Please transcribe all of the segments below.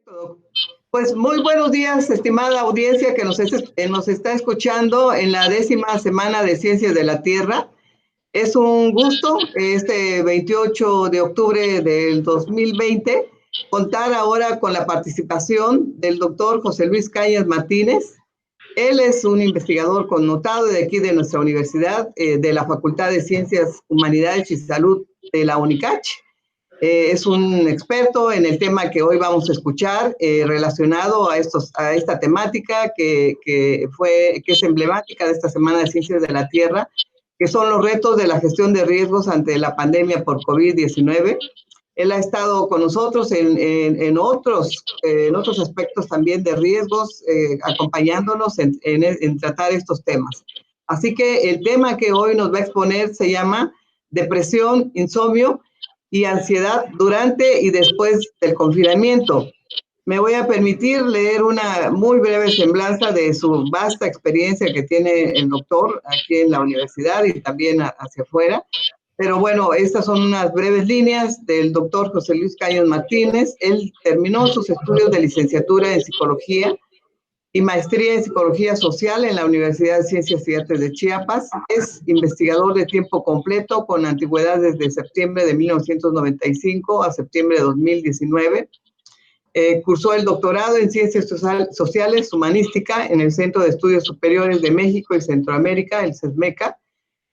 Perfecto. Pues muy buenos días, estimada audiencia que nos está escuchando en la 10ª semana de Ciencias de la Tierra. Es un gusto este 28 de octubre del 2020 contar ahora con la participación del doctor José Luis Cañas Martínez. Él es un investigador connotado de aquí de nuestra universidad, de la Facultad de Ciencias, Humanidades y Salud de la UNICACH. Es un experto en el tema que hoy vamos a escuchar, relacionado a esta temática que es emblemática de esta Semana de Ciencias de la Tierra, que son los retos de la gestión de riesgos ante la pandemia por COVID-19. Él ha estado con nosotros en otros aspectos también de riesgos, acompañándonos en tratar estos temas. Así que el tema que hoy nos va a exponer se llama depresión, insomnio y ansiedad durante y después del confinamiento. Me voy a permitir leer una muy breve semblanza de su vasta experiencia que tiene el doctor aquí en la universidad y también hacia afuera. Pero bueno, estas son unas breves líneas del doctor José Luis Cañas Martínez. Él terminó sus estudios de licenciatura en psicología y maestría en Psicología Social en la Universidad de Ciencias y Artes de Chiapas. Es investigador de tiempo completo con antigüedad desde septiembre de 1995 a septiembre de 2019. Cursó el doctorado en Ciencias Sociales Humanística en el Centro de Estudios Superiores de México y Centroamérica, el CESMECA.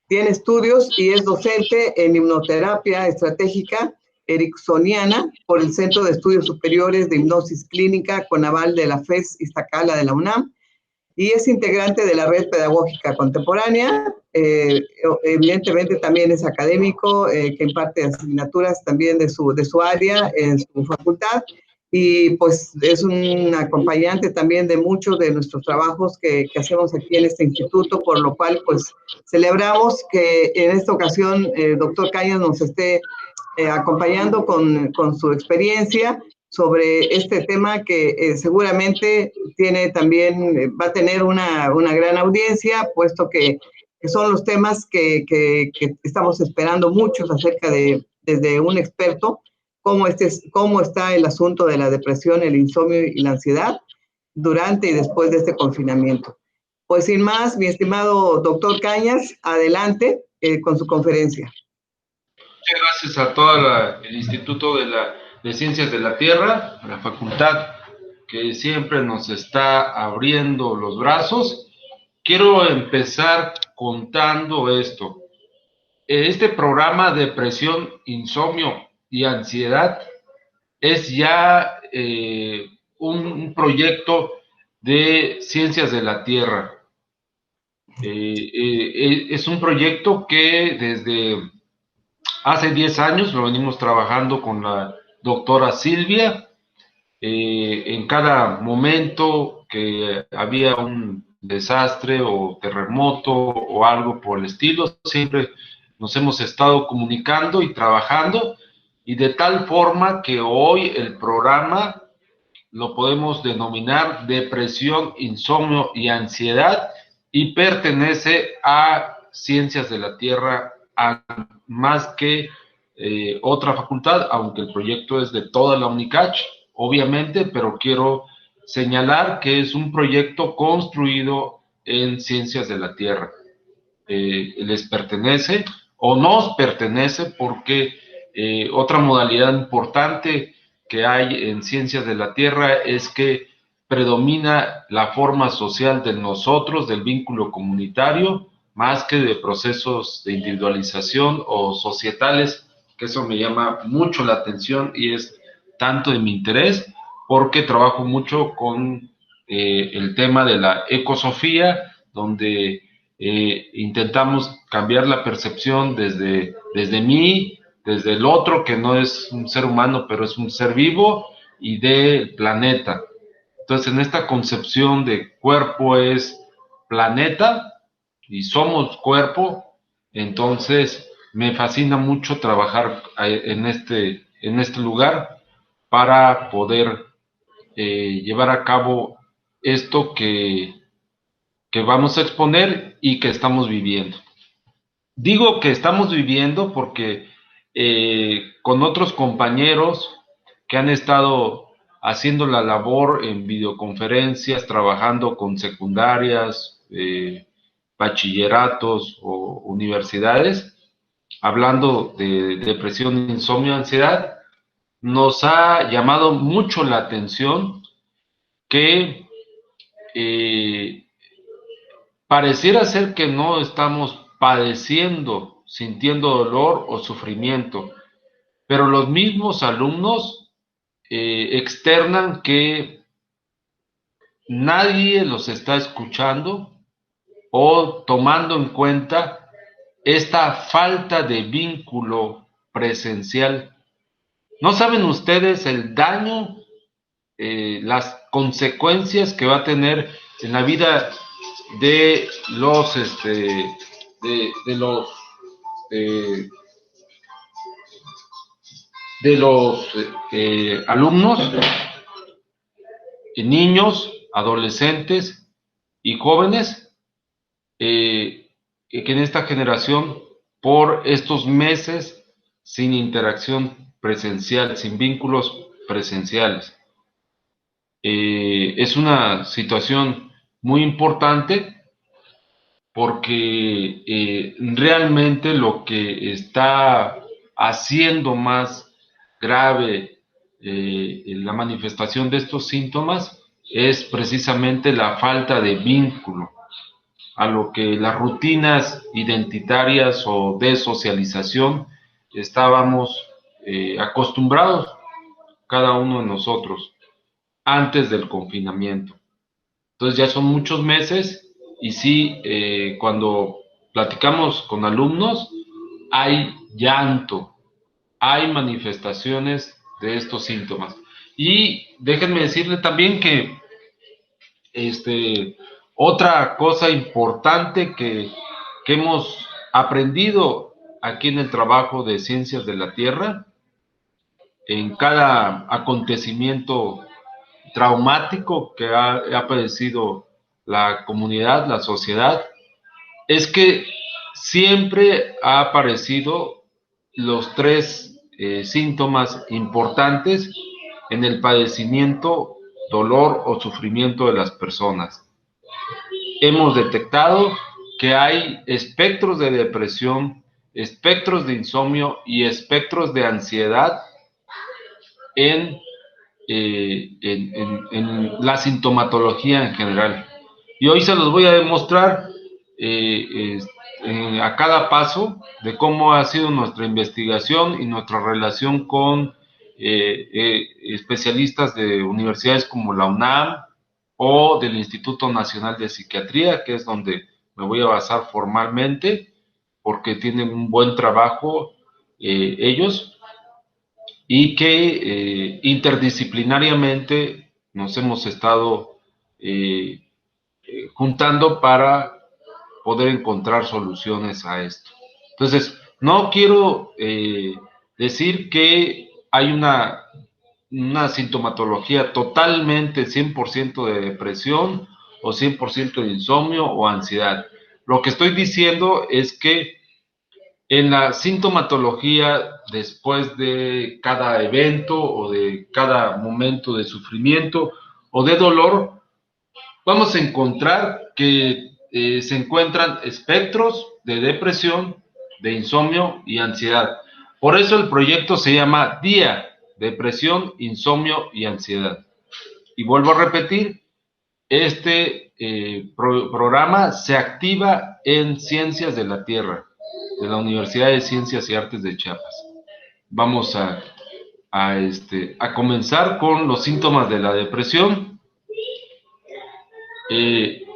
Tiene estudios y es docente en hipnoterapia estratégica ericksoniana por el Centro de Estudios Superiores de Hipnosis Clínica con aval de la FES Iztacala de la UNAM, y es integrante de la Red Pedagógica Contemporánea. Evidentemente también es académico, que imparte asignaturas también de su área en su facultad, y pues es un acompañante también de muchos de nuestros trabajos que hacemos aquí en este instituto, por lo cual pues celebramos que en esta ocasión el doctor Cañas nos esté acompañando con su experiencia sobre este tema que seguramente tiene también, va a tener una gran audiencia, puesto que son los temas que estamos esperando muchos acerca desde un experto, cómo está el asunto de la depresión, el insomnio y la ansiedad durante y después de este confinamiento. Pues sin más, mi estimado doctor Cañas, adelante con su conferencia. Muchas gracias a todo el Instituto de Ciencias de la Tierra, a la facultad que siempre nos está abriendo los brazos. Quiero empezar contando esto. Este programa Depresión, Insomnio y Ansiedad es ya un proyecto de Ciencias de la Tierra. Es un proyecto que desde hace 10 años lo venimos trabajando con la doctora Silvia. En cada momento que había un desastre o terremoto o algo por el estilo, siempre nos hemos estado comunicando y trabajando, y de tal forma que hoy el programa lo podemos denominar Depresión, Insomnio y Ansiedad, y pertenece a Ciencias de la Tierra, más que otra facultad, aunque el proyecto es de toda la UNICACH, obviamente, pero quiero señalar que es un proyecto construido en Ciencias de la Tierra. Les pertenece o nos pertenece porque otra modalidad importante que hay en Ciencias de la Tierra es que predomina la forma social de nosotros, del vínculo comunitario, más que de procesos de individualización o societales, que eso me llama mucho la atención y es tanto de mi interés, porque trabajo mucho con el tema de la ecosofía, donde intentamos cambiar la percepción desde mí, desde el otro, que no es un ser humano, pero es un ser vivo, y del planeta. Entonces, en esta concepción de cuerpo es planeta y somos cuerpo, entonces me fascina mucho trabajar en este lugar para poder llevar a cabo esto que vamos a exponer y que estamos viviendo. Digo que estamos viviendo porque con otros compañeros que han estado haciendo la labor en videoconferencias, trabajando con secundarias, bachilleratos o universidades, hablando de depresión, insomnio, ansiedad. Nos ha llamado mucho la atención que pareciera ser que no estamos padeciendo, sintiendo dolor o sufrimiento, pero los mismos alumnos externan que nadie los está escuchando o tomando en cuenta esta falta de vínculo presencial. ¿No saben ustedes el daño, las consecuencias que va a tener en la vida de los eh, de los alumnos, niños, adolescentes y jóvenes que en esta generación, por estos meses sin interacción presencial, sin vínculos presenciales? Es una situación muy importante porque realmente lo que está haciendo más grave la manifestación de estos síntomas es precisamente la falta de vínculo, a lo que las rutinas identitarias o de socialización estábamos acostumbrados cada uno de nosotros antes del confinamiento. Entonces ya son muchos meses y sí, cuando platicamos con alumnos, hay llanto, hay manifestaciones de estos síntomas. Y déjenme decirle también que otra cosa importante que hemos aprendido aquí en el trabajo de Ciencias de la Tierra, en cada acontecimiento traumático que ha padecido la comunidad, la sociedad, es que siempre ha aparecido los tres síntomas importantes en el padecimiento, dolor o sufrimiento de las personas. Hemos detectado que hay espectros de depresión, espectros de insomnio y espectros de ansiedad en la sintomatología en general. Y hoy se los voy a demostrar a cada paso de cómo ha sido nuestra investigación y nuestra relación con especialistas de universidades como la UNAM o del Instituto Nacional de Psiquiatría, que es donde me voy a basar formalmente, porque tienen un buen trabajo ellos, y que interdisciplinariamente nos hemos estado juntando para poder encontrar soluciones a esto. Entonces, no quiero decir que hay una sintomatología totalmente 100% de depresión o 100% de insomnio o ansiedad. Lo que estoy diciendo es que en la sintomatología, después de cada evento o de cada momento de sufrimiento o de dolor, vamos a encontrar que se encuentran espectros de depresión, de insomnio y ansiedad. Por eso el proyecto se llama DIA, Depresión, Insomnio y Ansiedad. Y vuelvo a repetir, este programa se activa en Ciencias de la Tierra, de la Universidad de Ciencias y Artes de Chiapas. Vamos a comenzar con los síntomas de la depresión.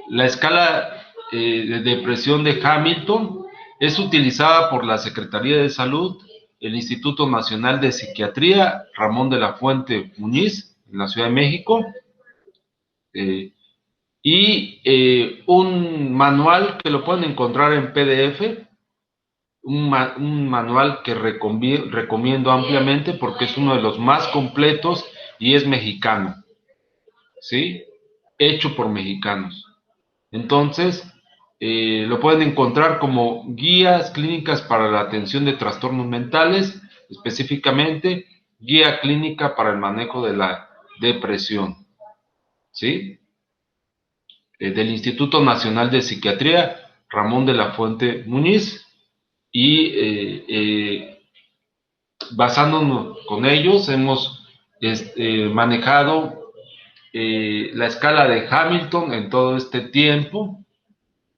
La escala de depresión de Hamilton es utilizada por la Secretaría de Salud, el Instituto Nacional de Psiquiatría, Ramón de la Fuente Muñiz, en la Ciudad de México, y un manual que lo pueden encontrar en PDF, un manual que recomiendo ampliamente porque es uno de los más completos y es mexicano, ¿sí? Hecho por mexicanos. Entonces, lo pueden encontrar como guías clínicas para la atención de trastornos mentales, específicamente guía clínica para el manejo de la depresión, ¿sí? Del Instituto Nacional de Psiquiatría, Ramón de la Fuente Muñiz, y basándonos con ellos hemos manejado la escala de Hamilton en todo este tiempo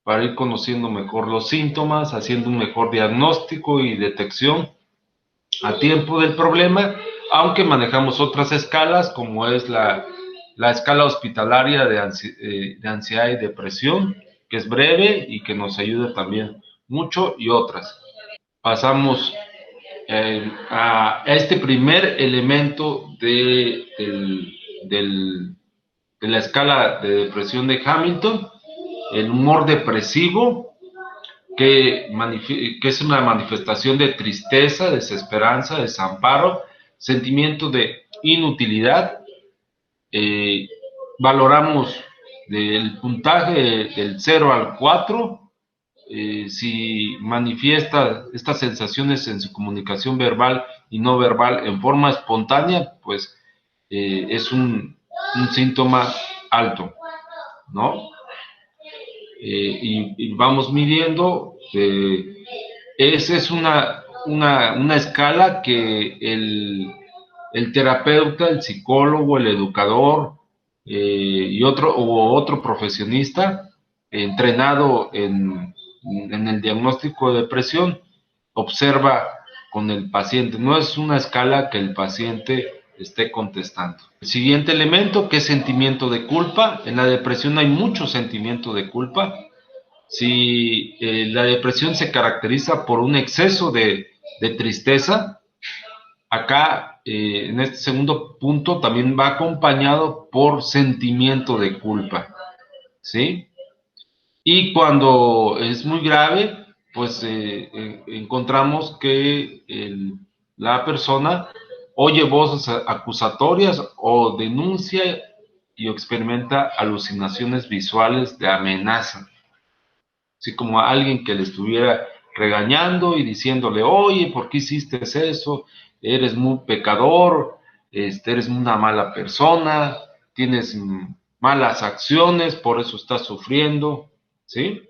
para ir conociendo mejor los síntomas, haciendo un mejor diagnóstico y detección a tiempo del problema, aunque manejamos otras escalas como es la escala hospitalaria de ansiedad y depresión, que es breve y que nos ayuda también mucho, y otras. Pasamos a este primer elemento de la escala de depresión de Hamilton, el humor depresivo, que es una manifestación de tristeza, desesperanza, desamparo, sentimiento de inutilidad. Valoramos del puntaje del 0 al 4, si manifiesta estas sensaciones en su comunicación verbal y no verbal en forma espontánea, pues es un síntoma alto, ¿no? Y vamos midiendo, esa es una escala que el terapeuta, el psicólogo, el educador y otro profesionista entrenado en el diagnóstico de depresión observa con el paciente. No es una escala que el paciente esté contestando. El siguiente elemento, que es sentimiento de culpa. En la depresión hay mucho sentimiento de culpa. Si la depresión se caracteriza por un exceso de tristeza, acá en este segundo punto también va acompañado por sentimiento de culpa, ¿sí? Y cuando es muy grave, pues encontramos que la persona oye voces acusatorias o denuncia y experimenta alucinaciones visuales de amenaza. Así como a alguien que le estuviera regañando y diciéndole, oye, ¿por qué hiciste eso? Eres muy pecador, eres una mala persona, tienes malas acciones, por eso estás sufriendo, ¿sí?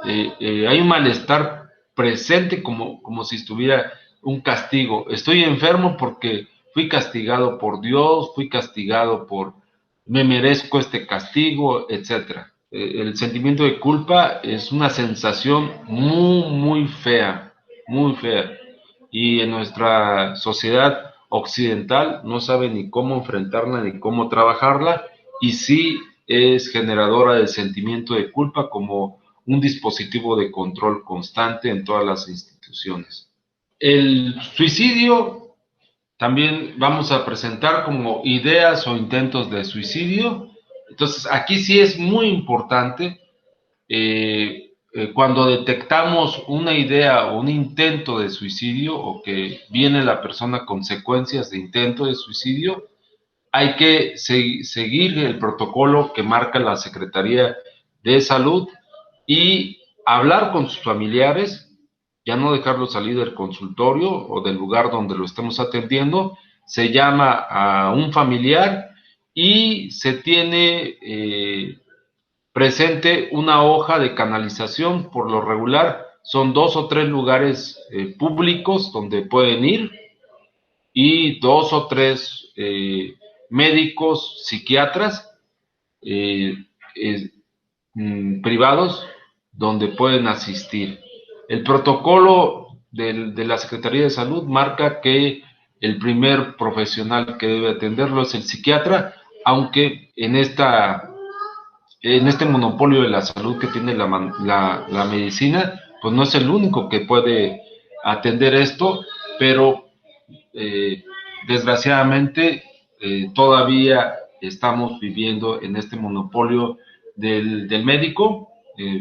Hay un malestar presente como si estuviera un castigo. Estoy enfermo porque fui castigado por Dios, fui castigado me merezco este castigo, etcétera. El sentimiento de culpa es una sensación muy fea, muy fea. Y en nuestra sociedad occidental no sabe ni cómo enfrentarla ni cómo trabajarla, y sí es generadora de sentimiento de culpa como un dispositivo de control constante en todas las instituciones. El suicidio también vamos a presentar como ideas o intentos de suicidio. Entonces, aquí sí es muy importante cuando detectamos una idea o un intento de suicidio, o que viene la persona con secuencias de intento de suicidio, hay que seguir el protocolo que marca la Secretaría de Salud y hablar con sus familiares, ya no dejarlo salir del consultorio o del lugar donde lo estemos atendiendo. Se llama a un familiar y se tiene presente una hoja de canalización. Por lo regular son 2 o 3 lugares públicos donde pueden ir, y 2 o 3 médicos psiquiatras privados donde pueden asistir. El protocolo de la Secretaría de Salud marca que el primer profesional que debe atenderlo es el psiquiatra, aunque en este monopolio de la salud que tiene la medicina, pues no es el único que puede atender esto, pero desgraciadamente todavía estamos viviendo en este monopolio del médico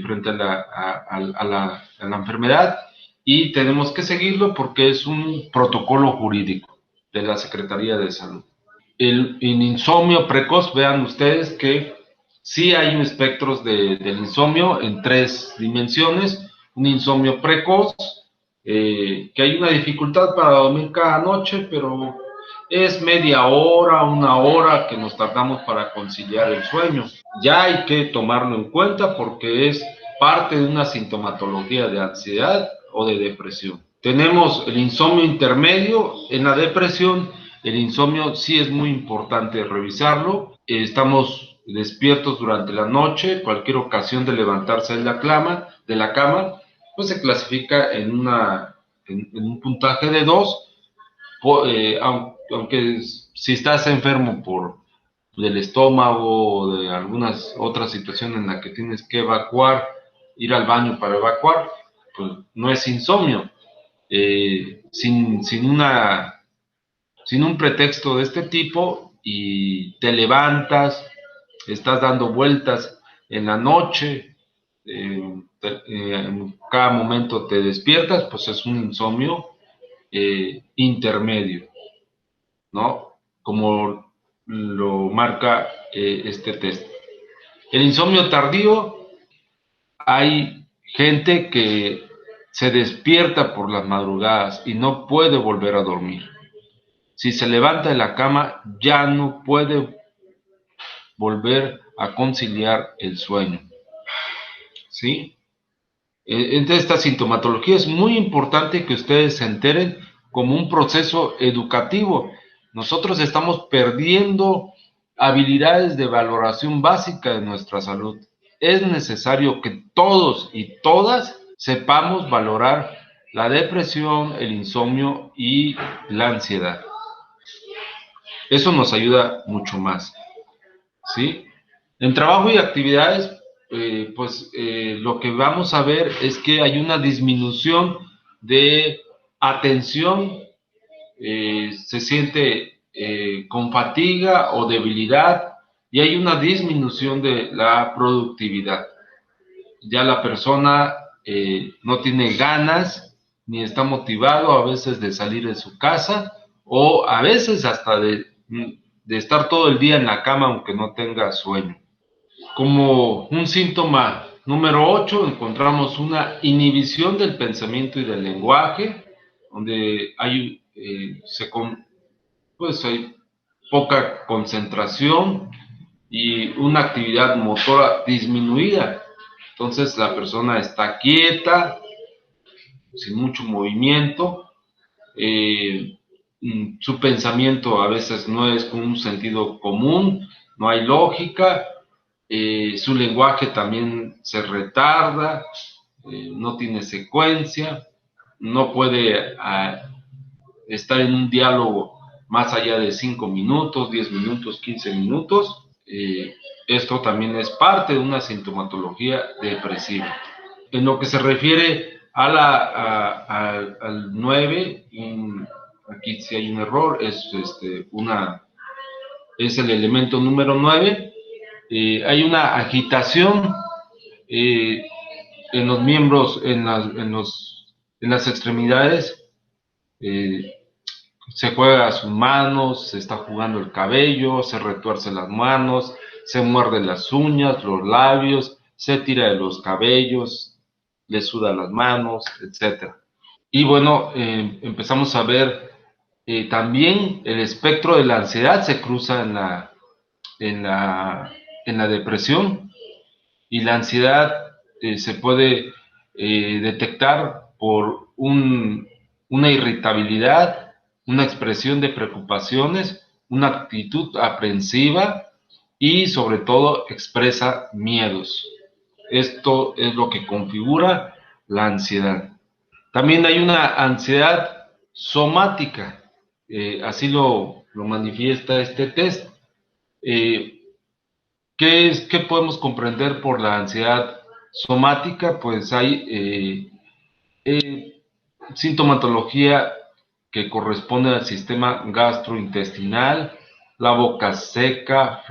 frente a la enfermedad, y tenemos que seguirlo porque es un protocolo jurídico de la Secretaría de Salud. El insomnio precoz, vean ustedes que sí hay un espectro del insomnio en 3 dimensiones. Un insomnio precoz, que hay una dificultad para dormir cada noche, pero es media hora, una hora que nos tardamos para conciliar el sueño. Ya hay que tomarlo en cuenta porque es parte de una sintomatología de ansiedad o de depresión. Tenemos el insomnio intermedio. En la depresión, el insomnio sí es muy importante revisarlo. Estamos despiertos durante la noche, cualquier ocasión de levantarse de la cama, pues se clasifica en un puntaje de 2, aunque si estás enfermo del estómago o de algunas otras situaciones en las que tienes que evacuar, ir al baño para evacuar, pues no es insomnio. Sin un pretexto de este tipo y te levantas, estás dando vueltas en la noche, en cada momento te despiertas, pues es un insomnio intermedio, ¿no? Como lo marca este test. El insomnio tardío, hay gente que se despierta por las madrugadas y no puede volver a dormir. Si se levanta de la cama, ya no puede volver a conciliar el sueño, ¿sí? Entonces, esta sintomatología es muy importante que ustedes se enteren como un proceso educativo. Nosotros estamos perdiendo habilidades de valoración básica de nuestra salud. Es necesario que todos y todas sepamos valorar la depresión, el insomnio y la ansiedad. Eso nos ayuda mucho más, ¿sí? En trabajo y actividades, lo que vamos a ver es que hay una disminución de atención, se siente con fatiga o debilidad y hay una disminución de la productividad. Ya la persona no tiene ganas ni está motivado a veces de salir de su casa o a veces hasta de estar todo el día en la cama aunque no tenga sueño. Como un síntoma número 8 encontramos una inhibición del pensamiento y del lenguaje, donde hay poca concentración y una actividad motora disminuida. Entonces la persona está quieta, sin mucho movimiento, su pensamiento a veces no es con un sentido común, no hay lógica, su lenguaje también se retarda, no tiene secuencia, no puede estar en un diálogo más allá de 5 minutos, 10 minutos, 15 minutos. Esto también es parte de una sintomatología depresiva. En lo que se refiere al 9, aquí sí hay un error, es el elemento número 9. Hay una agitación eh, en los miembros, en las extremidades, eh, se juega a sus manos, se está jugando el cabello, se retuerce las manos, se muerde las uñas, los labios, se tira de los cabellos, le suda las manos, etcétera. Y bueno, empezamos a ver también el espectro de la ansiedad se cruza en la, en la depresión, y la ansiedad se puede detectar por una irritabilidad, una expresión de preocupaciones, una actitud aprensiva y sobre todo expresa miedos. Esto es lo que configura la ansiedad. También hay una ansiedad somática, así lo manifiesta este test. Eh, ¿Qué podemos comprender por la ansiedad somática? Pues hay sintomatología que corresponde al sistema gastrointestinal, la boca seca,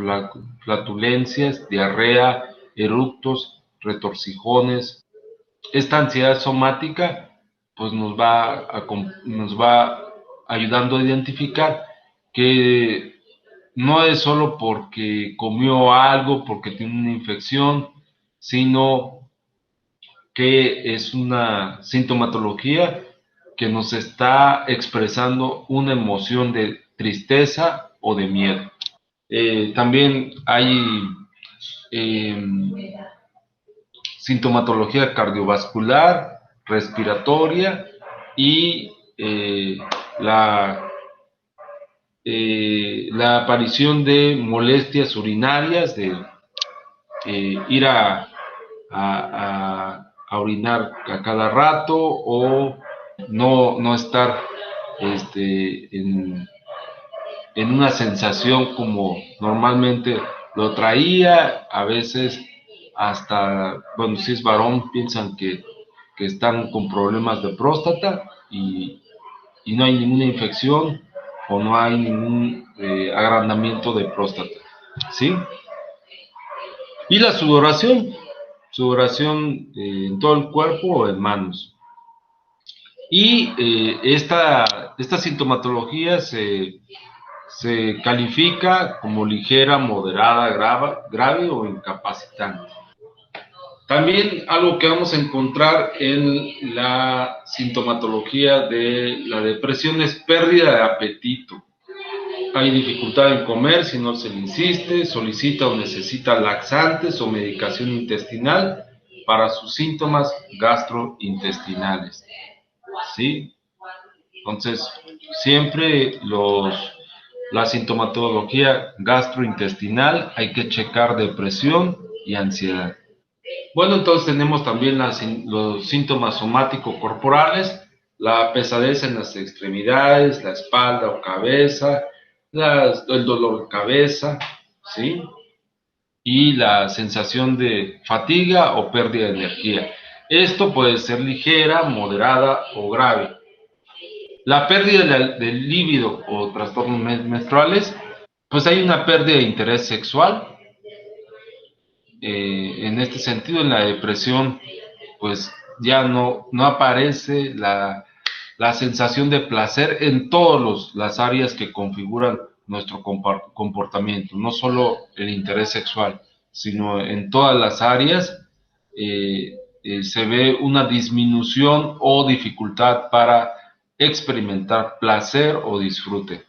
flatulencias, diarrea, eructos, retorcijones. Esta ansiedad somática pues nos va ayudando a identificar que no es solo porque comió algo, porque tiene una infección, sino que es una sintomatología que nos está expresando una emoción de tristeza o de miedo. También hay sintomatología cardiovascular, respiratoria y la aparición de molestias urinarias, de ir a orinar a cada rato o no estar en una sensación como normalmente lo traía. A veces hasta, bueno, si es varón, piensan que están con problemas de próstata y no hay ninguna infección o no hay ningún agrandamiento de próstata, ¿sí? Y la sudoración en todo el cuerpo o en manos. Y esta sintomatología se califica como ligera, moderada, grave o incapacitante. También algo que vamos a encontrar en la sintomatología de la depresión es pérdida de apetito. Hay dificultad en comer si no se le insiste, solicita o necesita laxantes o medicación intestinal para sus síntomas gastrointestinales, ¿sí? Entonces, siempre la sintomatología gastrointestinal hay que checar depresión y ansiedad. Bueno, entonces tenemos también los síntomas somático-corporales, la pesadez en las extremidades, la espalda o cabeza, el dolor de cabeza, ¿sí? Y la sensación de fatiga o pérdida de energía. Esto puede ser ligera, moderada o grave. La pérdida del líbido o trastornos menstruales, pues hay una pérdida de interés sexual. En este sentido, en la depresión, pues ya no aparece la sensación de placer en todas las áreas que configuran nuestro comportamiento, no solo el interés sexual, sino en todas las áreas se ve una disminución o dificultad para experimentar placer o disfrute.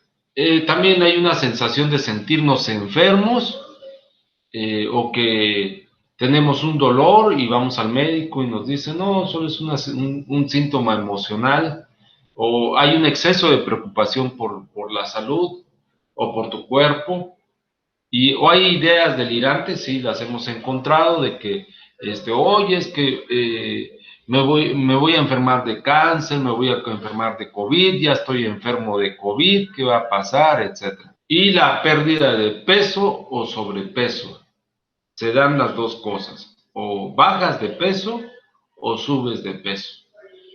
También hay una sensación de sentirnos enfermos o que tenemos un dolor y vamos al médico y nos dice, no, solo es un síntoma emocional, o hay un exceso de preocupación por la salud o por tu cuerpo, o hay ideas delirantes, sí, las hemos encontrado, de que, oye, es que me voy a enfermar de cáncer, me voy a enfermar de COVID, ya estoy enfermo de COVID, ¿qué va a pasar?, etcétera. Y la pérdida de peso o sobrepeso. Se dan las dos cosas, o bajas de peso o subes de peso.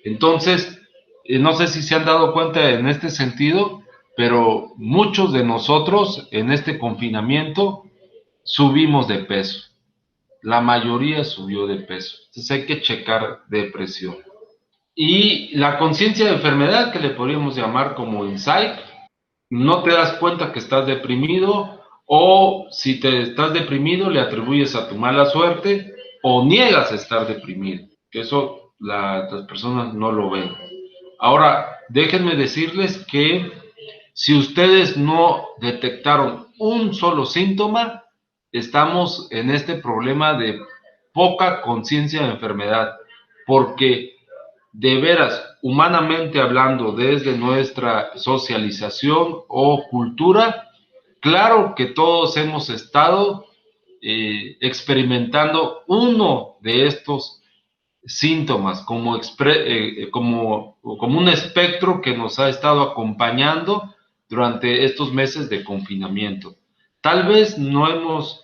Entonces, no sé si se han dado cuenta en este sentido, pero muchos de nosotros en este confinamiento subimos de peso. La mayoría subió de peso. Entonces hay que checar depresión. Y la conciencia de enfermedad, que le podríamos llamar como insight, no te das cuenta que estás deprimido, o si te estás deprimido le atribuyes a tu mala suerte o niegas estar deprimido, que eso las personas no lo ven. Ahora, déjenme decirles que si ustedes no detectaron un solo síntoma, estamos en este problema de poca conciencia de enfermedad, porque de veras, humanamente hablando, desde nuestra socialización o cultura, claro que todos hemos estado experimentando uno de estos síntomas como un espectro que nos ha estado acompañando durante estos meses de confinamiento. Tal vez no hemos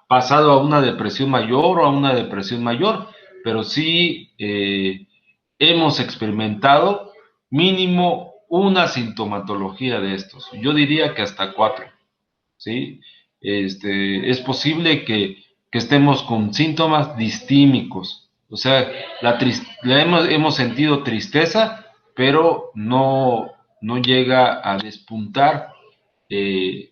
pasado a una depresión mayor o a una depresión mayor, pero sí hemos experimentado mínimo una sintomatología de estos. Yo diría que hasta 4, ¿sí? Es posible que estemos con síntomas distímicos, o sea, hemos sentido tristeza, pero no llega a despuntar en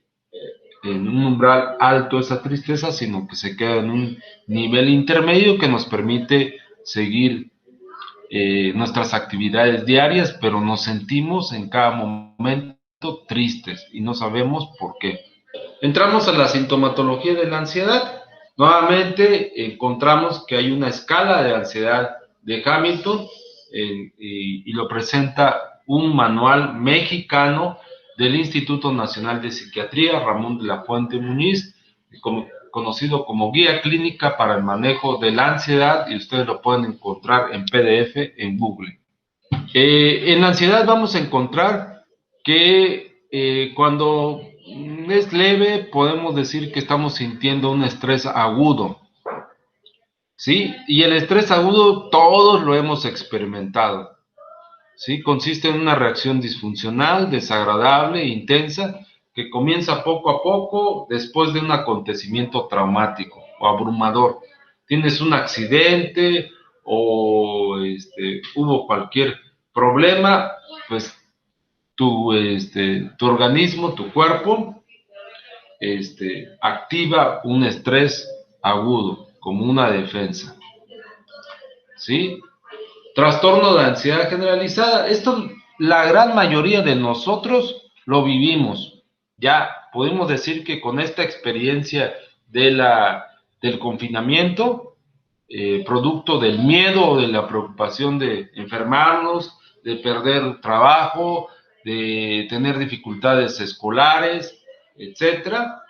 un umbral alto esa tristeza, sino que se queda en un nivel intermedio que nos permite seguir nuestras actividades diarias, pero nos sentimos en cada momento tristes y no sabemos por qué. Entramos a la sintomatología de la ansiedad. Nuevamente encontramos que hay una escala de ansiedad de Hamilton y lo presenta un manual mexicano del Instituto Nacional de Psiquiatría, Ramón de la Fuente Muñiz, conocido como Guía Clínica para el Manejo de la Ansiedad, y ustedes lo pueden encontrar en PDF en Google. En la ansiedad vamos a encontrar que cuando es leve, podemos decir que estamos sintiendo un estrés agudo, ¿sí? Y el estrés agudo todos lo hemos experimentado, ¿sí? Consiste en una reacción disfuncional, desagradable, intensa, que comienza poco a poco después de un acontecimiento traumático o abrumador. Tienes un accidente o hubo cualquier problema, pues tu organismo, tu cuerpo, activa un estrés agudo como una defensa, ¿sí? Trastorno de ansiedad generalizada. Esto la gran mayoría de nosotros lo vivimos. Ya podemos decir que con esta experiencia del confinamiento, producto del miedo o de la preocupación de enfermarnos, de perder trabajo, de tener dificultades escolares, etcétera,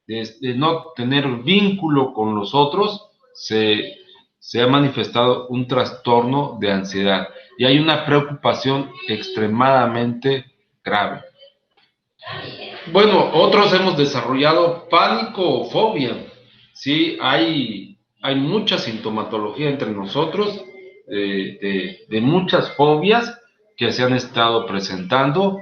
de no tener vínculo con los otros, se ha manifestado un trastorno de ansiedad y hay una preocupación extremadamente grave. Bueno, otros hemos desarrollado pánico o fobia. Sí, hay mucha sintomatología entre nosotros de muchas fobias que se han estado presentando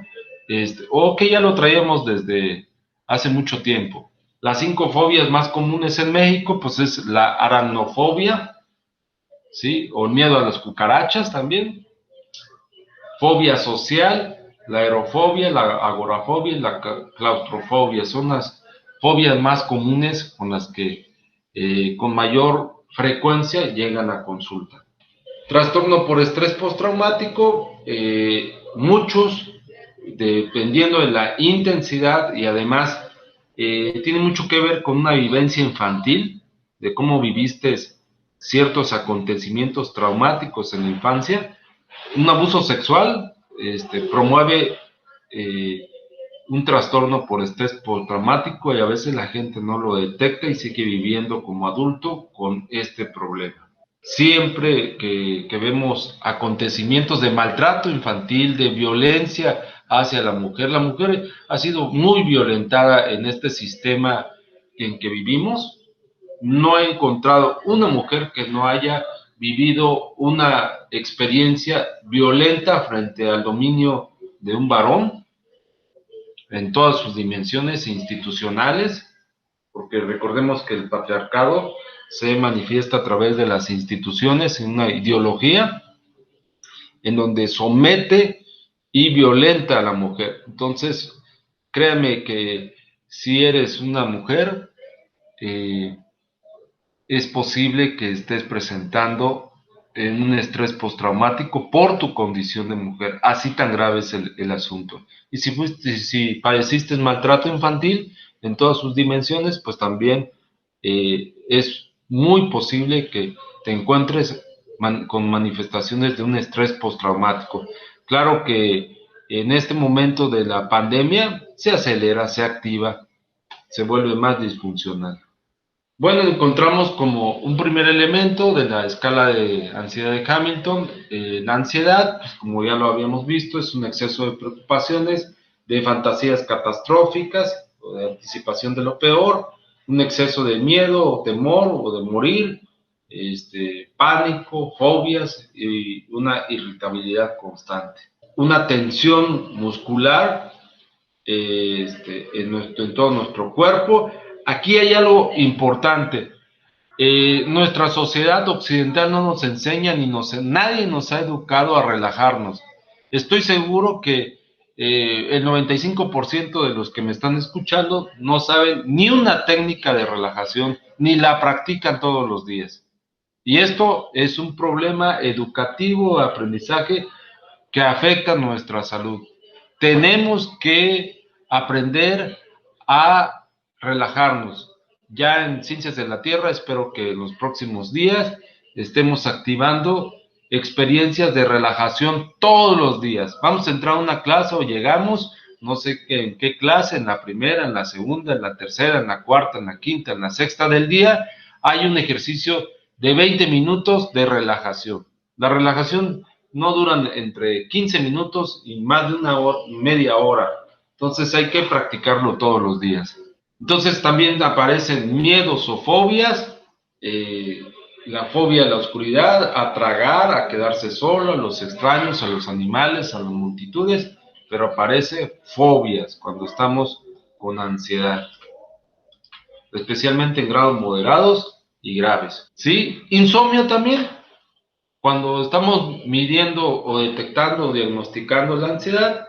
o que ya lo traíamos desde hace mucho tiempo. Las 5 fobias más comunes en México, pues es la aracnofobia, ¿sí? O el miedo a las cucarachas también. Fobia social, la aerofobia, la agorafobia y la claustrofobia. Son las fobias más comunes con las que con mayor frecuencia llegan a consulta. Trastorno por estrés postraumático, muchos, dependiendo de la intensidad y además tiene mucho que ver con una vivencia infantil, de cómo viviste ciertos acontecimientos traumáticos en la infancia. Un abuso sexual promueve un trastorno por estrés postraumático y a veces la gente no lo detecta y sigue viviendo como adulto con este problema. Siempre que vemos acontecimientos de maltrato infantil, de violencia hacia la mujer ha sido muy violentada en este sistema en que vivimos. No he encontrado una mujer que no haya vivido una experiencia violenta frente al dominio de un varón en todas sus dimensiones institucionales, porque recordemos que el patriarcado se manifiesta a través de las instituciones en una ideología en donde somete y violenta a la mujer. Entonces, créame que si eres una mujer, es posible que estés presentando un estrés postraumático por tu condición de mujer. Así tan grave es el asunto. Y si padeciste maltrato infantil en todas sus dimensiones, pues también es muy posible que te encuentres con manifestaciones de un estrés postraumático. Claro que en este momento de la pandemia se acelera, se activa, se vuelve más disfuncional. Bueno, encontramos como un primer elemento de la escala de ansiedad de Hamilton, la ansiedad, pues como ya lo habíamos visto, es un exceso de preocupaciones, de fantasías catastróficas, o de anticipación de lo peor, un exceso de miedo o temor o de morir, pánico, fobias y una irritabilidad constante. Una tensión muscular en todo nuestro cuerpo. Aquí hay algo importante. Nuestra sociedad occidental no nos enseña nadie nos ha educado a relajarnos. Estoy seguro que el 95% de los que me están escuchando no saben ni una técnica de relajación, ni la practican todos los días. Y esto es un problema educativo, de aprendizaje, que afecta nuestra salud. Tenemos que aprender a relajarnos. Ya en Ciencias de la Tierra, espero que en los próximos días estemos activando experiencias de relajación todos los días. Vamos a entrar a una clase o llegamos, no sé en qué clase, en la primera, en la segunda, en la tercera, en la cuarta, en la quinta, en la sexta del día, hay un ejercicio de 20 minutos de relajación. La relajación no duran entre 15 minutos y más de una hora, media hora. Entonces hay que practicarlo todos los días. Entonces también aparecen miedos o fobias, la fobia a la oscuridad, a tragar, a quedarse solo, a los extraños, a los animales, a las multitudes, pero aparece fobias cuando estamos con ansiedad, especialmente en grados moderados y graves. ¿Sí? Insomnio también. Cuando estamos midiendo o detectando o diagnosticando la ansiedad,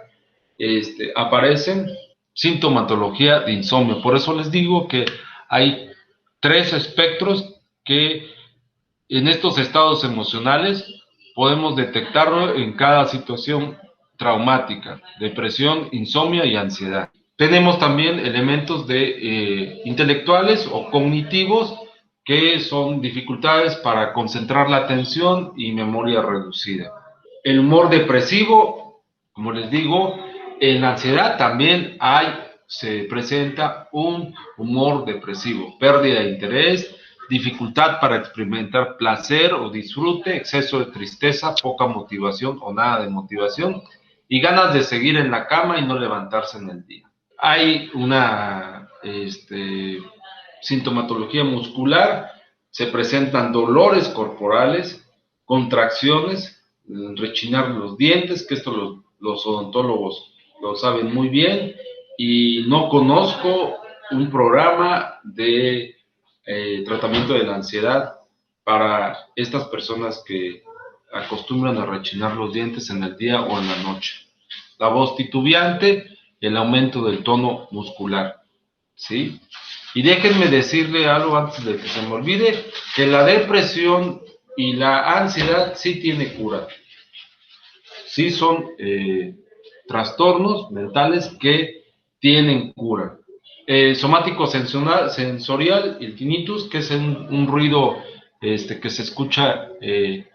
aparecen sintomatología de insomnio. Por eso les digo que hay 3 espectros que en estos estados emocionales podemos detectarlo en cada situación traumática: depresión, insomnio y ansiedad. Tenemos también elementos de intelectuales o cognitivos, que son dificultades para concentrar la atención y memoria reducida. El humor depresivo, como les digo, en la ansiedad también se presenta un humor depresivo: pérdida de interés, dificultad para experimentar placer o disfrute, exceso de tristeza, poca motivación o nada de motivación, y ganas de seguir en la cama y no levantarse en el día. Hay una sintomatología muscular, se presentan dolores corporales, contracciones, rechinar los dientes, que esto los odontólogos lo saben muy bien, y no conozco un programa de tratamiento de la ansiedad para estas personas que acostumbran a rechinar los dientes en el día o en la noche. La voz titubeante, el aumento del tono muscular, ¿sí? Y déjenme decirle algo antes de que se me olvide, que la depresión y la ansiedad sí tiene cura. Sí son trastornos mentales que tienen cura. Somático sensorial, el tinnitus, que es un ruido que se escucha, que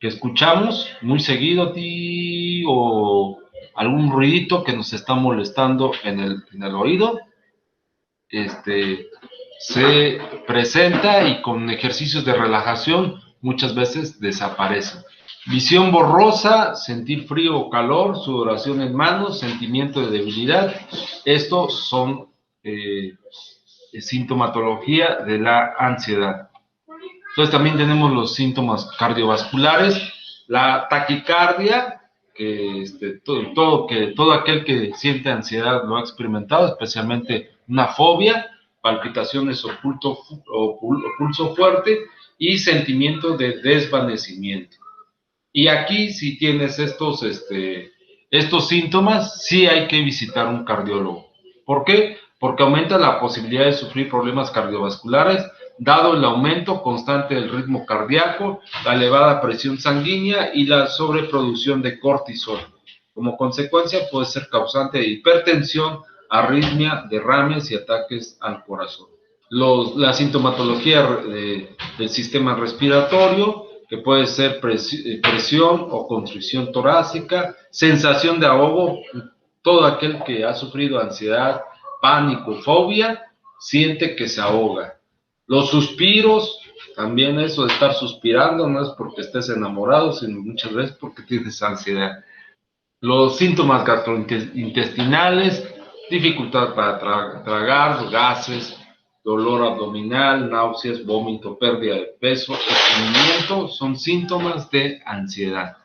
escuchamos muy seguido, o algún ruidito que nos está molestando en el oído, se presenta, y con ejercicios de relajación muchas veces desaparece. Visión borrosa, sentir frío o calor, sudoración en manos, sentimiento de debilidad. Estos son sintomatología de la ansiedad. Entonces también tenemos los síntomas cardiovasculares, la taquicardia, que todo aquel que siente ansiedad lo ha experimentado, especialmente una fobia, palpitaciones o pulso fuerte, y sentimiento de desvanecimiento. Y aquí, si tienes estos síntomas, sí hay que visitar un cardiólogo. ¿Por qué? Porque aumenta la posibilidad de sufrir problemas cardiovasculares, dado el aumento constante del ritmo cardíaco, la elevada presión sanguínea y la sobreproducción de cortisol. Como consecuencia, puede ser causante de hipertensión, arritmia, derrames y ataques al corazón. La sintomatología del sistema respiratorio, que puede ser presión o constricción torácica, sensación de ahogo. Todo aquel que ha sufrido ansiedad, pánico, fobia, siente que se ahoga. Los suspiros, también eso de estar suspirando, no es porque estés enamorado, sino muchas veces porque tienes ansiedad. Los síntomas gastrointestinales, dificultad para tragar, gases, dolor abdominal, náuseas, vómito, pérdida de peso, estreñimiento, son síntomas de ansiedad.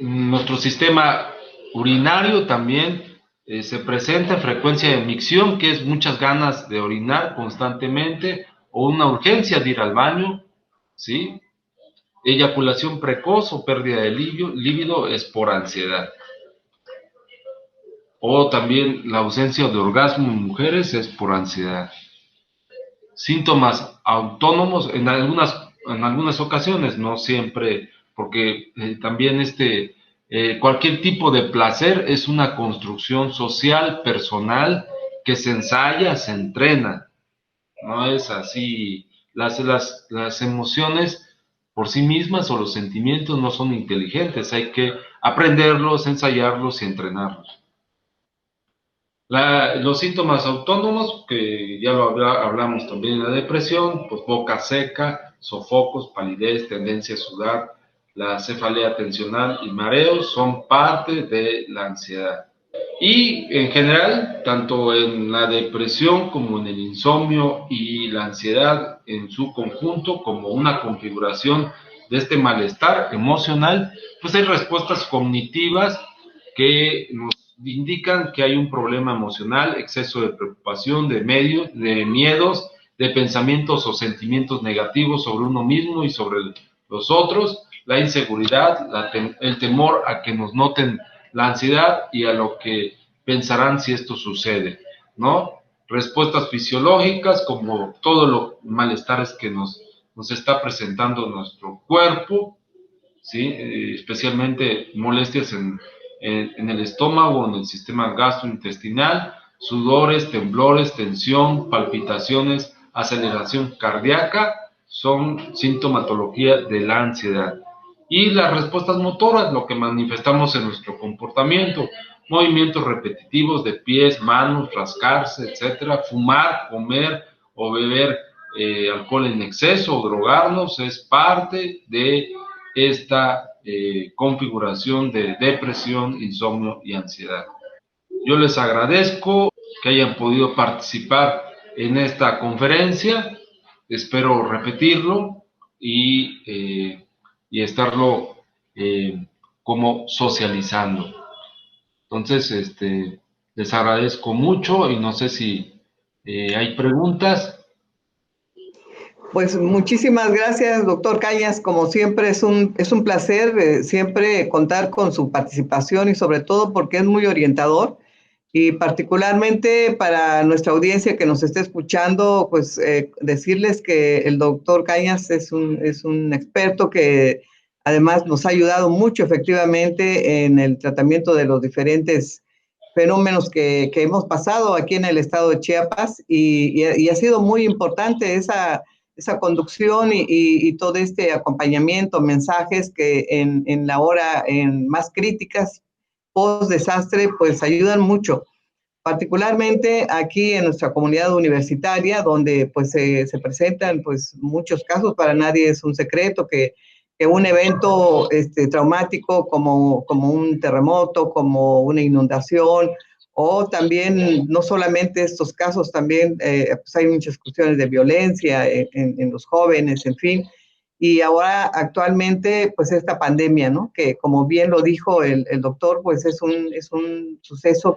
Nuestro sistema urinario también se presenta frecuencia de micción, que es muchas ganas de orinar constantemente, o una urgencia de ir al baño, ¿sí? Eyaculación precoz o pérdida de líbido es por ansiedad. O también la ausencia de orgasmo en mujeres es por ansiedad. síntomas autónomos en algunas ocasiones, no siempre, porque también cualquier tipo de placer es una construcción social, personal, que se ensaya, se entrena, no es así. Las emociones por sí mismas o los sentimientos no son inteligentes, hay que aprenderlos, ensayarlos y entrenarlos. Los síntomas autónomos, que ya hablamos también en la depresión, pues boca seca, sofocos, palidez, tendencia a sudar, la cefalea tensional y mareos son parte de la ansiedad. Y en general, tanto en la depresión como en el insomnio y la ansiedad en su conjunto, como una configuración de este malestar emocional, pues hay respuestas cognitivas que nos indican que hay un problema emocional, exceso de preocupación, de miedos, de pensamientos o sentimientos negativos sobre uno mismo y sobre los otros, la inseguridad, el temor a que nos noten la ansiedad y a lo que pensarán si esto sucede, ¿no? Respuestas fisiológicas como todos los malestares que nos está presentando nuestro cuerpo, ¿sí? Especialmente molestias en el estómago, en el sistema gastrointestinal, sudores, temblores, tensión, palpitaciones, aceleración cardíaca, son sintomatología de la ansiedad. Y las respuestas motoras, lo que manifestamos en nuestro comportamiento, movimientos repetitivos de pies, manos, rascarse, etcétera, fumar, comer o beber alcohol en exceso o drogarnos es parte de esta configuración de depresión, insomnio y ansiedad. Yo les agradezco que hayan podido participar en esta conferencia, espero repetirlo y estarlo como socializando. Entonces, les agradezco mucho y no sé si hay preguntas. Pues muchísimas gracias, doctor Cañas. Como siempre, es un placer siempre contar con su participación y sobre todo porque es muy orientador y particularmente para nuestra audiencia que nos esté escuchando, pues decirles que el doctor Cañas es un experto que además nos ha ayudado mucho efectivamente en el tratamiento de los diferentes fenómenos que hemos pasado aquí en el estado de Chiapas y ha sido muy importante esa conducción y todo este acompañamiento, mensajes que en la hora en más críticas, post desastre, pues ayudan mucho, particularmente aquí en nuestra comunidad universitaria, donde pues se presentan pues muchos casos. Para nadie es un secreto que un evento traumático como un terremoto, como una inundación, o también no solamente estos casos, también pues hay muchas cuestiones de violencia en los jóvenes, en fin. Y ahora actualmente pues esta pandemia, ¿no? Que como bien lo dijo el doctor, pues es un suceso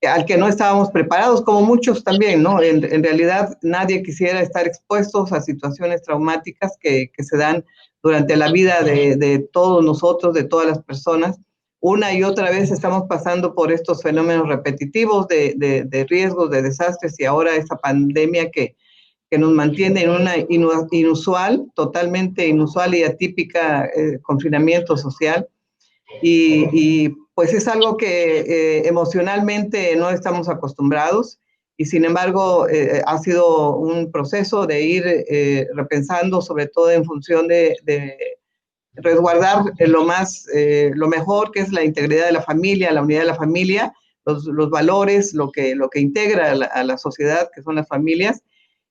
al que no estábamos preparados, como muchos también, ¿no? En realidad nadie quisiera estar expuestos a situaciones traumáticas que se dan durante la vida de todos nosotros, de todas las personas. Una y otra vez estamos pasando por estos fenómenos repetitivos de riesgos, de desastres, y ahora esta pandemia que nos mantiene en una totalmente inusual y atípica confinamiento social. Y pues es algo que emocionalmente no estamos acostumbrados, y sin embargo ha sido un proceso de ir repensando, sobre todo en función de resguardar lo mejor, que es la integridad de la familia, la unidad de la familia, los valores, lo que integra a la sociedad, que son las familias,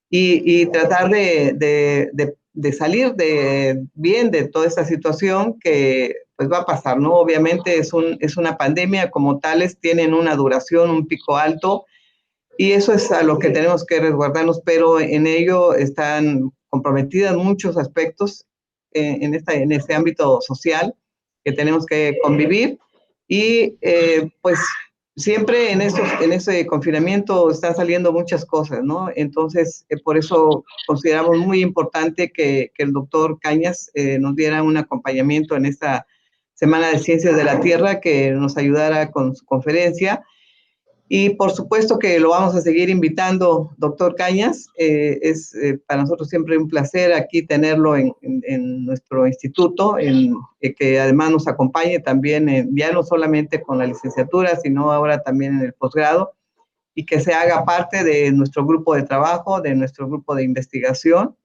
y tratar de salir bien de toda esta situación que pues va a pasar, ¿no? Obviamente es una pandemia, como tales tienen una duración, un pico alto, y eso es a lo que tenemos que resguardarnos, pero en ello están comprometidas muchos aspectos en este ámbito social que tenemos que convivir, y pues siempre en ese confinamiento están saliendo muchas cosas, ¿no? Entonces, por eso consideramos muy importante que el doctor Cañas nos diera un acompañamiento en esta Semana de Ciencias de la Tierra, que nos ayudara con su conferencia. Y por supuesto que lo vamos a seguir invitando, doctor Cañas. Es para nosotros siempre un placer aquí tenerlo en nuestro instituto, que además nos acompañe también, ya no solamente con la licenciatura, sino ahora también en el posgrado, y que se haga parte de nuestro grupo de trabajo, de nuestro grupo de investigación,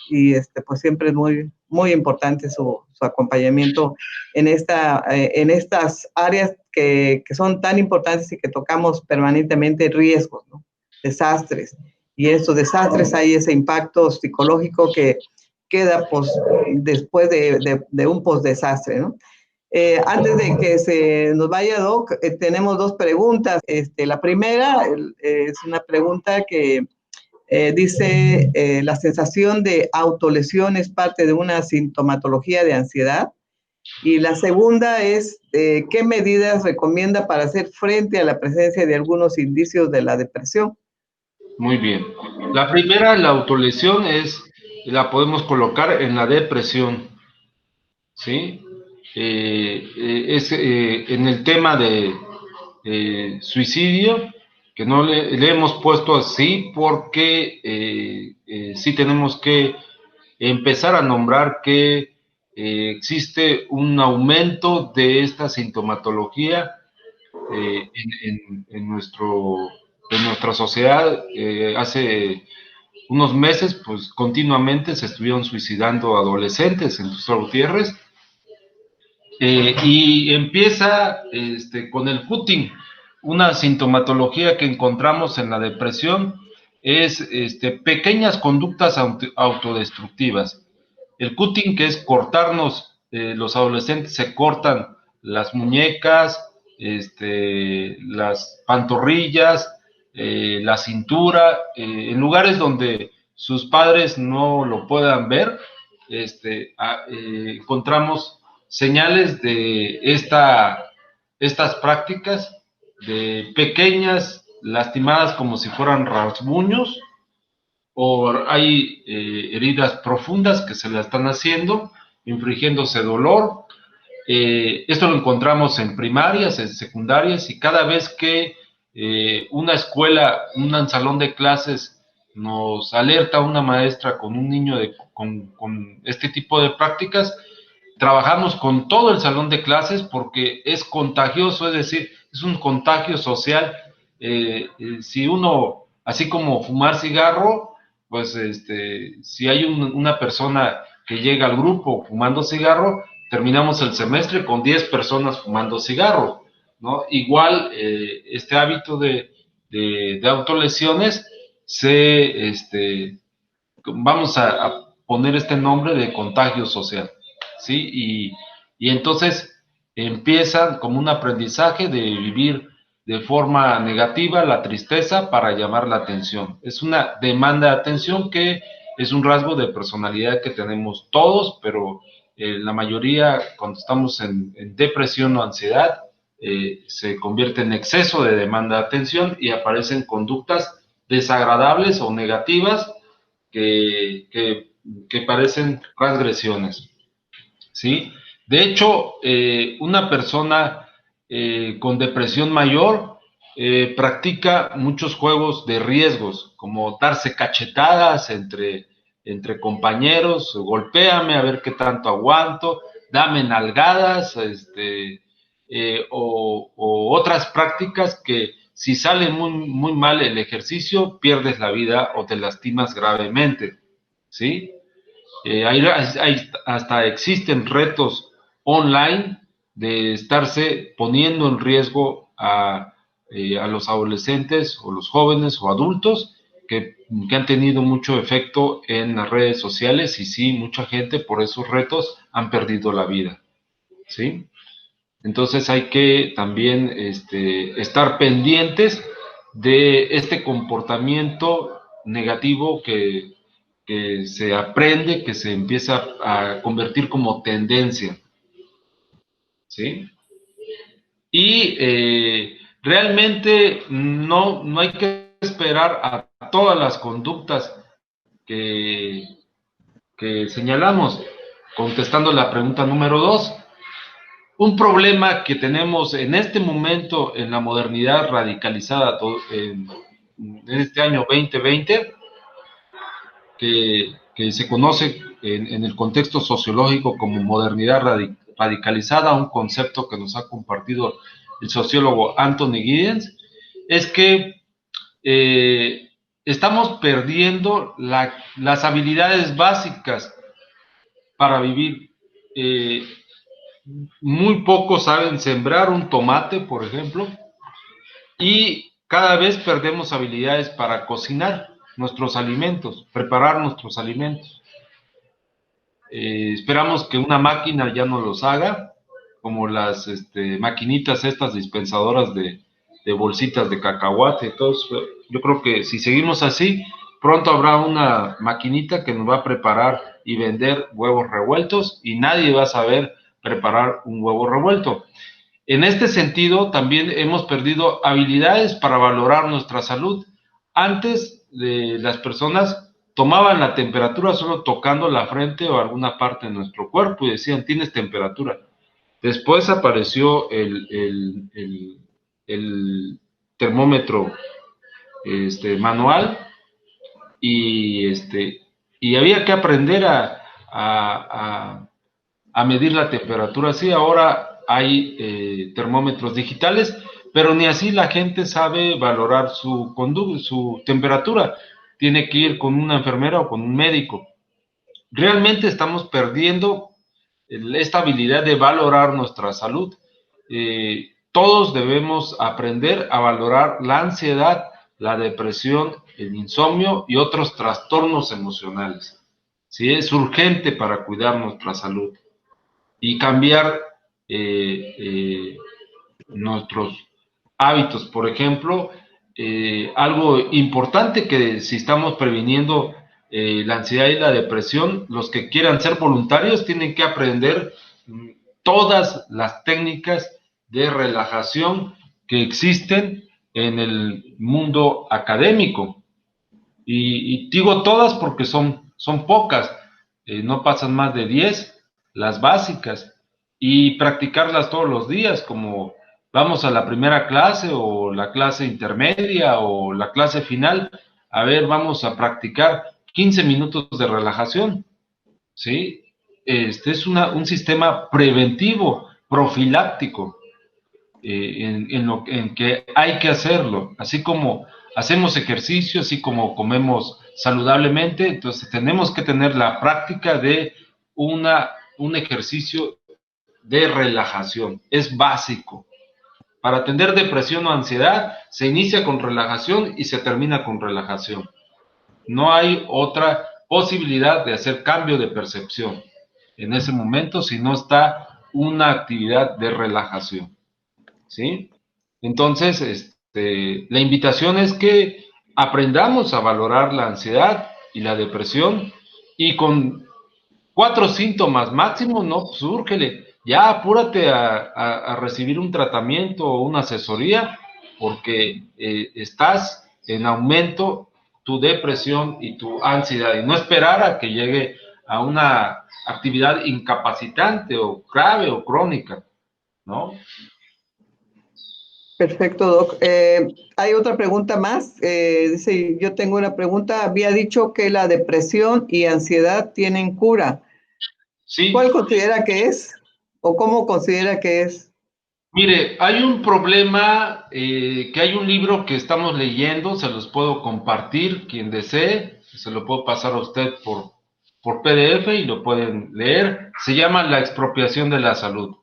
y pues siempre es muy importante su acompañamiento en estas áreas que son tan importantes y que tocamos permanentemente riesgos, ¿no? Desastres. Y en estos desastres hay ese impacto psicológico que queda pues, después de un post-desastre, ¿no? Antes de que se nos vaya, Doc, tenemos dos preguntas. La primera es una pregunta que dice, ¿la sensación de autolesión es parte de una sintomatología de ansiedad? Y la segunda es, ¿qué medidas recomienda para hacer frente a la presencia de algunos indicios de la depresión? Muy bien. La primera, la autolesión, la podemos colocar en la depresión, ¿sí? En el tema de suicidio, que no le hemos puesto así porque sí tenemos que empezar a nombrar que existe un aumento de esta sintomatología en nuestra sociedad. Hace unos meses, pues continuamente se estuvieron suicidando adolescentes en Tuxtla Gutiérrez. Y empieza con el cutting. Una sintomatología que encontramos en la depresión es pequeñas conductas autodestructivas. El cutting, que es cortarnos, los adolescentes se cortan las muñecas, las pantorrillas, la cintura, en lugares donde sus padres no lo puedan ver. Encontramos señales de estas prácticas, de pequeñas lastimadas como si fueran rasguños, o hay heridas profundas que se la están haciendo, infligiéndose dolor. Esto lo encontramos en primarias, en secundarias, y cada vez que una escuela, un salón de clases nos alerta a una maestra con un niño con este tipo de prácticas, trabajamos con todo el salón de clases porque es contagioso, es decir, es un contagio social. Si uno, así como fumar cigarro, pues si hay una persona que llega al grupo fumando cigarro, terminamos el semestre con 10 personas fumando cigarro, ¿no? Igual, este hábito de autolesiones vamos a poner este nombre de contagio social, ¿sí? Y entonces empiezan como un aprendizaje de vivir de forma negativa la tristeza para llamar la atención. Es una demanda de atención que es un rasgo de personalidad que tenemos todos, pero la mayoría, cuando estamos en depresión o ansiedad, se convierte en exceso de demanda de atención y aparecen conductas desagradables o negativas que parecen transgresiones, ¿sí? De hecho, una persona con depresión mayor practica muchos juegos de riesgos, como darse cachetadas entre compañeros, golpéame a ver qué tanto aguanto, dame nalgadas, o otras prácticas que si sale muy mal el ejercicio, pierdes la vida o te lastimas gravemente, ¿sí? Hasta existen retos online de estarse poniendo en riesgo a los adolescentes o los jóvenes o adultos que han tenido mucho efecto en las redes sociales, y sí, mucha gente por esos retos han perdido la vida, ¿sí? Entonces hay que también estar pendientes de este comportamiento negativo que se aprende, que se empieza a convertir como tendencia, ¿sí? Y realmente no hay que esperar a todas las conductas que señalamos. Contestando la pregunta número 2, un problema que tenemos en este momento en la modernidad radicalizada en este año 2020, que se conoce en el contexto sociológico como modernidad radicalizada, un concepto que nos ha compartido el sociólogo Anthony Giddens, es que estamos perdiendo las habilidades básicas para vivir. Muy pocos saben sembrar un tomate, por ejemplo, y cada vez perdemos habilidades para cocinar nuestros alimentos, preparar nuestros alimentos. Esperamos que una máquina ya no los haga, como las maquinitas estas dispensadoras de bolsitas de cacahuate. Entonces, yo creo que si seguimos así, pronto habrá una maquinita que nos va a preparar y vender huevos revueltos y nadie va a saber preparar un huevo revuelto. En este sentido, también hemos perdido habilidades para valorar nuestra salud. Antes, las personas tomaban la temperatura solo tocando la frente o alguna parte de nuestro cuerpo y decían, tienes temperatura. Después apareció el termómetro manual y, y había que aprender a medir la temperatura. Sí, ahora hay termómetros digitales, pero ni así la gente sabe valorar su temperatura. Tiene que ir con una enfermera o con un médico. Realmente estamos perdiendo esta habilidad de valorar nuestra salud. Todos debemos aprender a valorar la ansiedad, la depresión, el insomnio y otros trastornos emocionales. ¿Sí? Es urgente para cuidar nuestra salud y cambiar nuestros hábitos. Por ejemplo, algo importante que si estamos previniendo la ansiedad y la depresión, los que quieran ser voluntarios tienen que aprender todas las técnicas de relajación que existen en el mundo académico. Y digo todas porque son pocas, no pasan más de 10, las básicas, y practicarlas todos los días, como vamos a la primera clase o la clase intermedia o la clase final, a ver, vamos a practicar 15 minutos de relajación, ¿sí? Este es un sistema preventivo, profiláctico, en que hay que hacerlo, así como hacemos ejercicio, así como comemos saludablemente, entonces tenemos que tener la práctica de un ejercicio de relajación, es básico. Para atender depresión o ansiedad, se inicia con relajación y se termina con relajación. No hay otra posibilidad de hacer cambio de percepción en ese momento si no está una actividad de relajación. ¿Sí? Entonces, la invitación es que aprendamos a valorar la ansiedad y la depresión y con 4 síntomas máximo, no, pues úrgele, ya apúrate a recibir un tratamiento o una asesoría porque estás en aumento tu depresión y tu ansiedad y no esperar a que llegue a una actividad incapacitante o grave o crónica, ¿no? Perfecto, Doc. Hay otra pregunta más. Dice, yo tengo una pregunta. Había dicho que la depresión y ansiedad tienen cura. Sí. ¿Cuál considera que es? ¿O cómo considera que es? Mire, hay un problema, que hay un libro que estamos leyendo, se los puedo compartir, quien desee, se lo puedo pasar a usted por PDF y lo pueden leer. Se llama La expropiación de la salud.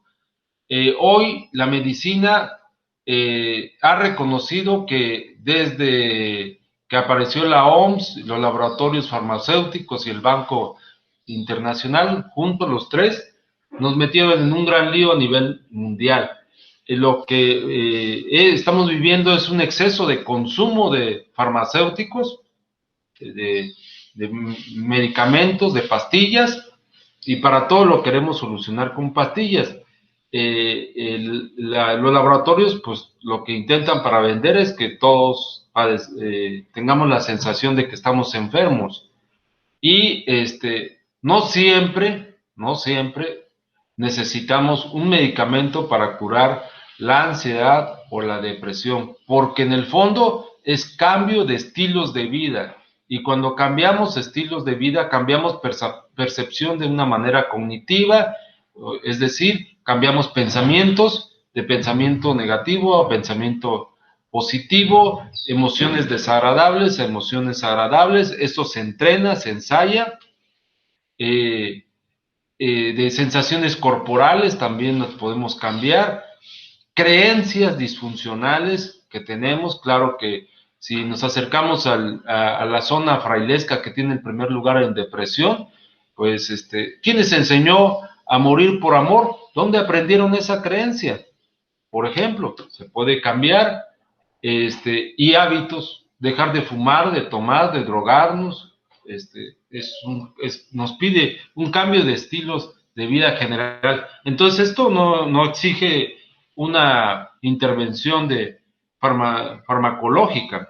Hoy la medicina ha reconocido que desde que apareció la OMS, los laboratorios farmacéuticos y el Banco Internacional, juntos los tres, nos metieron en un gran lío a nivel mundial. Lo que estamos viviendo es un exceso de consumo de farmacéuticos, de medicamentos, de pastillas, y para todo lo queremos solucionar con pastillas. Los laboratorios, pues lo que intentan para vender es que todos tengamos la sensación de que estamos enfermos. Y no siempre necesitamos un medicamento para curar la ansiedad o la depresión, porque en el fondo es cambio de estilos de vida. Y cuando cambiamos estilos de vida, cambiamos percepción de una manera cognitiva, es decir, cambiamos pensamientos, de pensamiento negativo a pensamiento positivo, emociones desagradables a emociones agradables. Esto se entrena, se ensaya. De sensaciones corporales también nos podemos cambiar. Creencias disfuncionales que tenemos, claro que si nos acercamos a la zona frailesca que tiene el primer lugar en depresión, pues ¿quién les enseñó a morir por amor? ¿Dónde aprendieron esa creencia? Por ejemplo, se puede cambiar, y hábitos, dejar de fumar, de tomar, de drogarnos, nos pide un cambio de estilos de vida general. Entonces esto no exige una intervención farmacológica.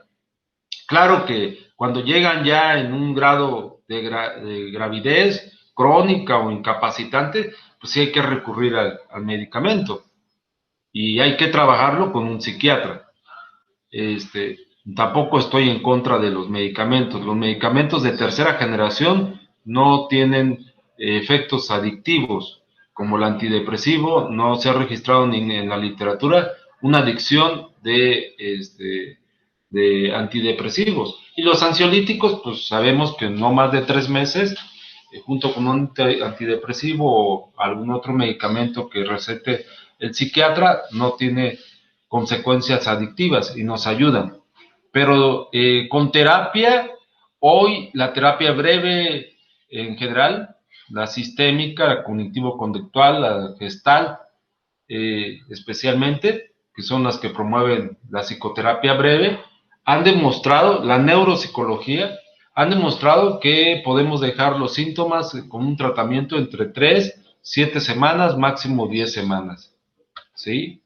Claro que cuando llegan ya en un grado de gravidez crónica o incapacitante, pues sí hay que recurrir al medicamento y hay que trabajarlo con un psiquiatra. Este, Tampoco estoy en contra de los medicamentos. Los medicamentos de tercera generación no tienen efectos adictivos, como el antidepresivo. No se ha registrado ni en la literatura una adicción de antidepresivos. Y los ansiolíticos, pues sabemos que no más de 3 meses, junto con un antidepresivo o algún otro medicamento que recete el psiquiatra, no tiene consecuencias adictivas y nos ayudan. Pero con terapia, hoy la terapia breve en general, la sistémica, la cognitivo-conductual, la gestal, especialmente, que son las que promueven la psicoterapia breve, han demostrado, la neuropsicología, han demostrado que podemos dejar los síntomas con un tratamiento entre 3, 7 semanas, máximo 10 semanas, ¿sí?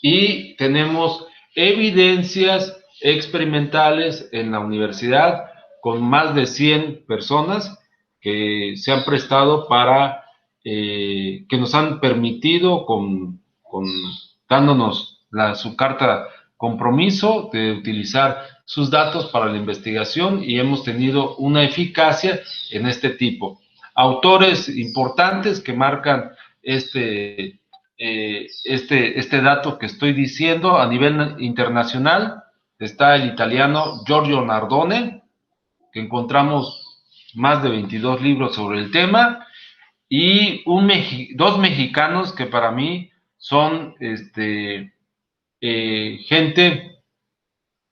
Y tenemos evidencias experimentales en la universidad con más de 100 personas que se han prestado para, que nos han permitido dándonos su carta compromiso de utilizar sus datos para la investigación y hemos tenido una eficacia en este tipo. Autores importantes que marcan este dato que estoy diciendo a nivel internacional. Está el italiano Giorgio Nardone, que encontramos más de 22 libros sobre el tema, y dos mexicanos que para mí son gente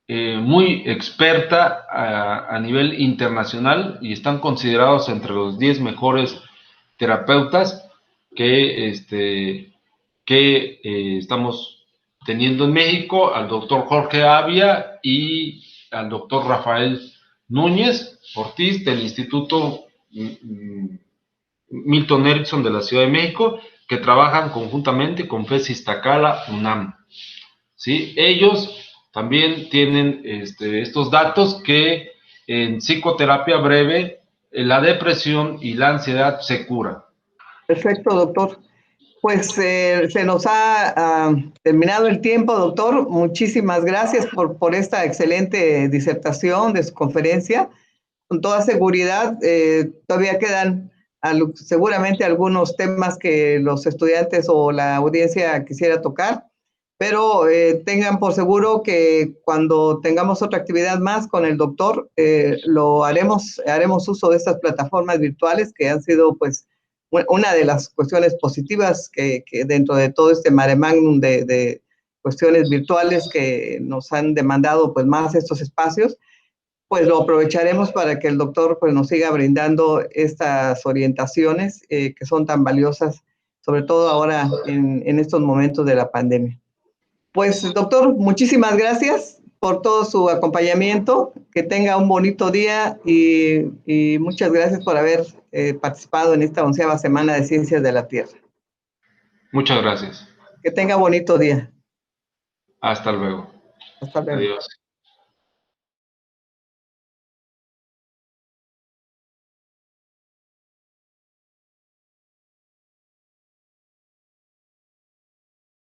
muy experta a nivel internacional y están considerados entre los 10 mejores terapeutas que estamos teniendo en México, al doctor Jorge Avia y al doctor Rafael Núñez Ortiz del Instituto Milton Erickson de la Ciudad de México, que trabajan conjuntamente con FES Iztacala UNAM. ¿Sí? Ellos también tienen estos datos que en psicoterapia breve la depresión y la ansiedad se cura. Perfecto, doctor. Pues se nos ha terminado el tiempo, doctor. Muchísimas gracias por esta excelente disertación de su conferencia. Con toda seguridad, todavía quedan seguramente algunos temas que los estudiantes o la audiencia quisiera tocar, pero tengan por seguro que cuando tengamos otra actividad más con el doctor, haremos uso de estas plataformas virtuales que han sido pues una de las cuestiones positivas que dentro de todo este mare magnum de cuestiones virtuales que nos han demandado pues más estos espacios, pues lo aprovecharemos para que el doctor pues nos siga brindando estas orientaciones que son tan valiosas, sobre todo ahora en estos momentos de la pandemia. Pues doctor, muchísimas gracias por todo su acompañamiento, que tenga un bonito día y muchas gracias por haber participado en esta 11ª Semana de Ciencias de la Tierra. Muchas gracias. Que tenga bonito día. Hasta luego. Hasta luego. Adiós.